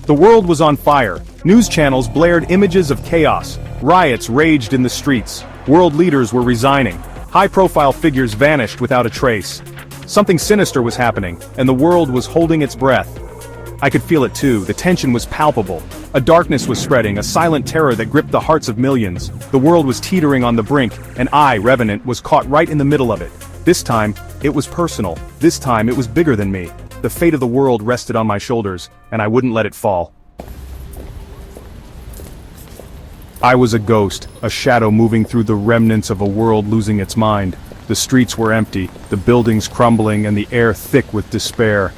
The world was on fire. News channels blared images of chaos. Riots raged in the streets. World leaders were resigning. High-profile figures vanished without a trace. Something sinister was happening, and the world was holding its breath. I could feel it too. The tension was palpable. A darkness was spreading, a silent terror that gripped the hearts of millions. The world was teetering on the brink, and I, Revenant, was caught right in the middle of it. This time, it was personal. This time, it was bigger than me. The fate of the world rested on my shoulders, and I wouldn't let it fall. I was a ghost, a shadow moving through the remnants of a world losing its mind. The streets were empty, the buildings crumbling, and the air thick with despair.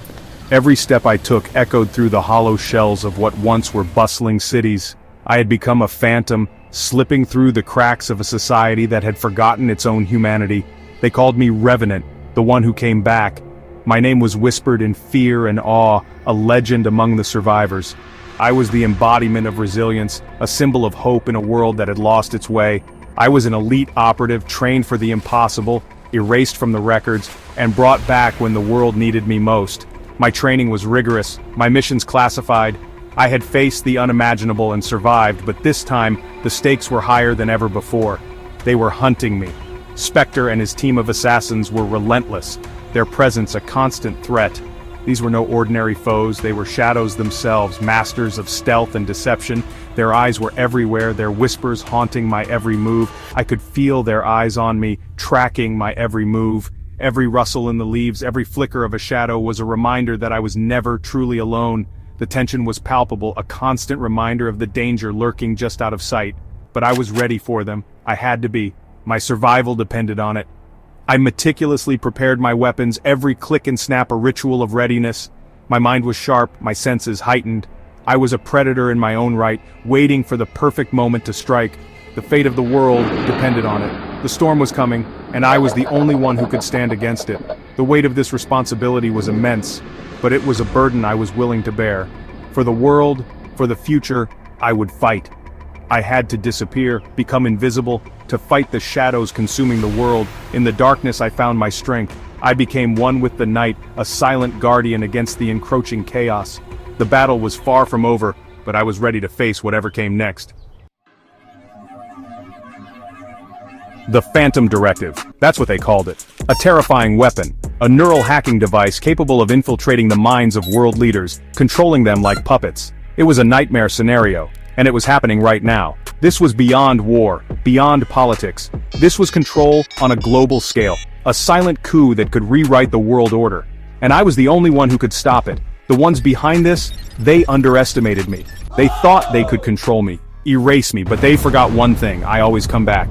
Every step I took echoed through the hollow shells of what once were bustling cities. I had become a phantom, slipping through the cracks of a society that had forgotten its own humanity. They called me Revenant, the one who came back. My name was whispered in fear and awe, a legend among the survivors. I was the embodiment of resilience, a symbol of hope in a world that had lost its way. I was an elite operative trained for the impossible, erased from the records, and brought back when the world needed me most. My training was rigorous, my missions classified. I had faced the unimaginable and survived, but this time, the stakes were higher than ever before. They were hunting me. Spectre and his team of assassins were relentless, their presence a constant threat. These were no ordinary foes, they were shadows themselves, masters of stealth and deception. Their eyes were everywhere, their whispers haunting my every move. I could feel their eyes on me, tracking my every move. Every rustle in the leaves, every flicker of a shadow was a reminder that I was never truly alone. The tension was palpable, a constant reminder of the danger lurking just out of sight. But I was ready for them. I had to be. My survival depended on it. I meticulously prepared my weapons, every click and snap a ritual of readiness. My mind was sharp, my senses heightened. I was a predator in my own right, waiting for the perfect moment to strike. The fate of the world depended on it. The storm was coming, and I was the only one who could stand against it. The weight of this responsibility was immense, but it was a burden I was willing to bear. For the world, for the future, I would fight. I had to disappear, become invisible, to fight the shadows consuming the world. In the darkness I found my strength. I became one with the night, a silent guardian against the encroaching chaos. The battle was far from over, but I was ready to face whatever came next. The Phantom Directive, that's what they called it. A terrifying weapon, a neural hacking device capable of infiltrating the minds of world leaders, controlling them like puppets. It was a nightmare scenario. And it was happening right now. This was beyond war, beyond politics. This was control on a global scale, a silent coup that could rewrite the world order. And I was the only one who could stop it. The ones behind this, they underestimated me. They thought they could control me, erase me, but they forgot one thing: I always come back.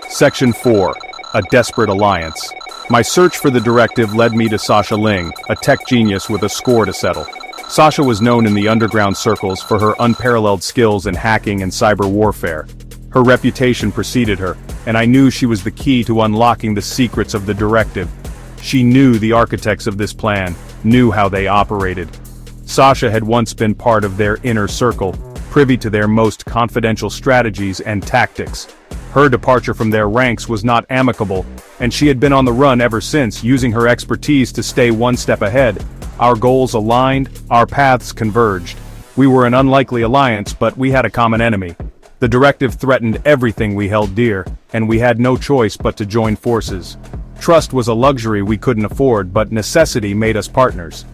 Section 4. A Desperate Alliance. My search for the directive led me to Sasha Ling, a tech genius with a score to settle. Sasha was known in the underground circles for her unparalleled skills in hacking and cyber warfare. Her reputation preceded her, and I knew she was the key to unlocking the secrets of the directive. She knew the architects of this plan, knew how they operated. Sasha had once been part of their inner circle, privy to their most confidential strategies and tactics. Her departure from their ranks was not amicable, and she had been on the run ever since, using her expertise to stay one step ahead. Our goals aligned, our paths converged. We were an unlikely alliance, but we had a common enemy. The directive threatened everything we held dear, and we had no choice but to join forces. Trust was a luxury we couldn't afford, but necessity made us partners.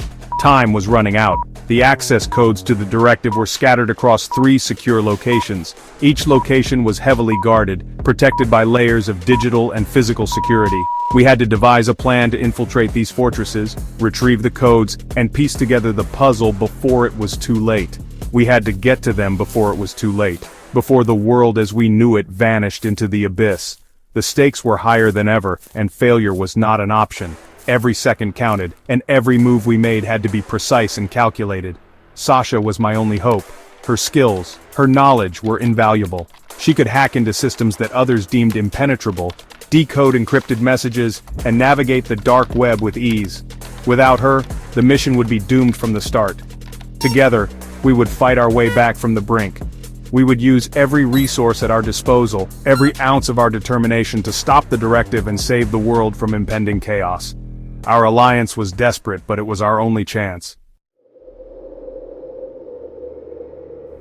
Time was running out. The access codes to the directive were scattered across 3 secure locations. Each location was heavily guarded, protected by layers of digital and physical security. We had to devise a plan to infiltrate these fortresses, retrieve the codes, and piece together the puzzle before it was too late. We had to get to them before it was too late, before the world as we knew it vanished into the abyss. The stakes were higher than ever, and failure was not an option. Every second counted, and every move we made had to be precise and calculated. Sasha was my only hope. Her skills, her knowledge were invaluable. She could hack into systems that others deemed impenetrable, decode encrypted messages, and navigate the dark web with ease. Without her, the mission would be doomed from the start. Together, we would fight our way back from the brink. We would use every resource at our disposal, every ounce of our determination to stop the directive and save the world from impending chaos. Our alliance was desperate, but it was our only chance.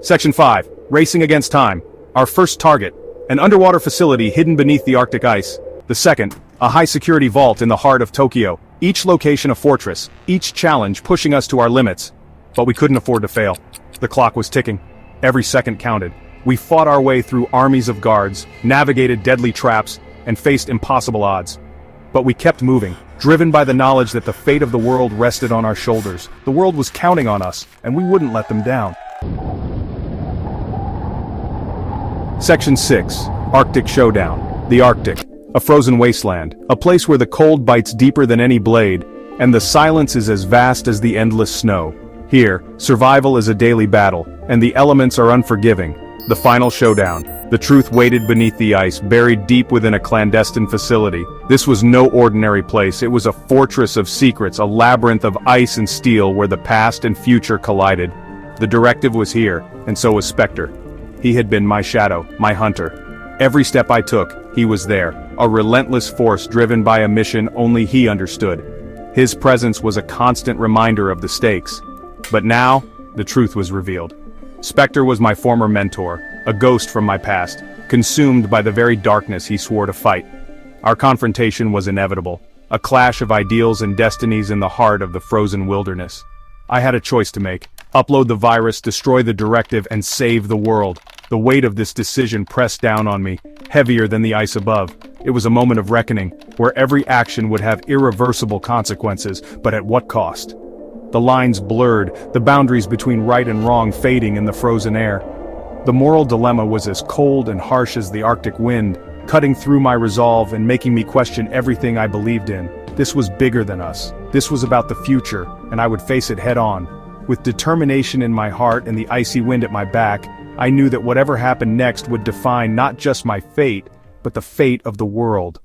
Section 5. Racing against time. Our first target. An underwater facility hidden beneath the Arctic ice. The second. A high-security vault in the heart of Tokyo. Each location a fortress. Each challenge pushing us to our limits. But we couldn't afford to fail. The clock was ticking. Every second counted. We fought our way through armies of guards, navigated deadly traps, and faced impossible odds. But we kept moving, driven by the knowledge that the fate of the world rested on our shoulders. The world was counting on us, and we wouldn't let them down. Section 6. Arctic Showdown. The Arctic. A frozen wasteland. A place where the cold bites deeper than any blade, and the silence is as vast as the endless snow. Here, survival is a daily battle, and the elements are unforgiving. The final showdown. The truth waited beneath the ice, buried deep within a clandestine facility. This was no ordinary place. It was a fortress of secrets, a labyrinth of ice and steel where the past and future collided. The directive was here, and so was Spectre. He had been my shadow, my hunter. Every step I took, he was there, a relentless force driven by a mission only he understood. His presence was a constant reminder of the stakes. But now, the truth was revealed. Spectre was my former mentor, a ghost from my past, consumed by the very darkness he swore to fight. Our confrontation was inevitable, a clash of ideals and destinies in the heart of the frozen wilderness. I had a choice to make: upload the virus, destroy the directive, and save the world. The weight of this decision pressed down on me, heavier than the ice above. It was a moment of reckoning, where every action would have irreversible consequences, but at what cost? The lines blurred, the boundaries between right and wrong fading in the frozen air. The moral dilemma was as cold and harsh as the Arctic wind, cutting through my resolve and making me question everything I believed in. This was bigger than us. This was about the future, and I would face it head on. With determination in my heart and the icy wind at my back, I knew that whatever happened next would define not just my fate, but the fate of the world.